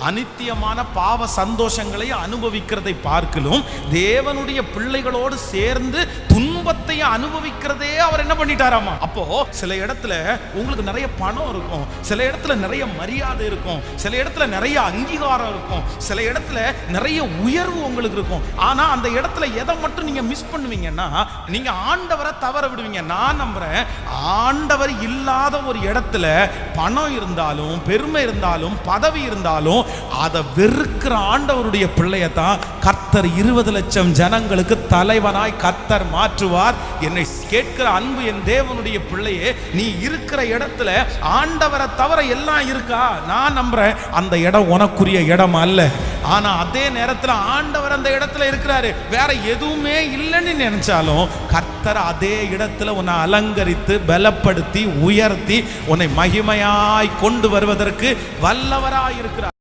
அனித்தியமான பாவ சந்தோஷங்களை அனுபவிக்கிறதை பார்க்கலும் தேவனுடைய பிள்ளைகளோடு சேர்ந்து துன்பத்தை அனுபவிக்கிறதே அவர் என்ன பண்ணிட்டாராமா. அப்போ சில இடத்துல உங்களுக்கு நிறைய பணம் இருக்கும், சில இடத்துல நிறைய மரியாதை இருக்கும், சில இடத்துல நிறைய அங்கீகாரம் இருக்கும், சில இடத்துல நிறைய உயர்வு உங்களுக்கு இருக்கும். ஆனா அந்த இடத்துல எதை மட்டும் நீங்க மிஸ் பண்ணுவீங்கன்னா, நீங்க ஆண்டவரை தவற விடுவீங்க. நான் நம்புறேன், ஆண்டவர் இல்லாத ஒரு இடத்துல பணம் இருந்தாலும் பெருமை இருந்தாலும் பதவி இருந்தாலும் அதை வெறுக்கிற ஆண்டவருடைய பிள்ளையத்தான் கர்த்தர் 20 லட்சம் ஜனங்களுக்கு தலைவனாய் கர்த்தர் மாற்றுவார். என்னை கேட்கிற அன்பு என் தேவனுடைய பிள்ளையே, நீ இருக்கிற இடத்துல ஆண்டவரை தவிர எல்லாம் இருக்கா? நான் நம்புறேன் அந்த இடம் உனக்குரிய இடம் அல்ல. ஆனா அதே நேரத்தில் ஆண்டவர் அந்த இடத்துல இருக்கிறாரு. வேற எதுவுமே இல்லைன்னு நினைச்சாலும் கர்த்தர் அதே இடத்துல உன்னை அலங்கரித்து பலப்படுத்தி உயர்த்தி உன்னை மகிமையாய் கொண்டு வருவதற்கு வல்லவராய் இருக்கிறார்.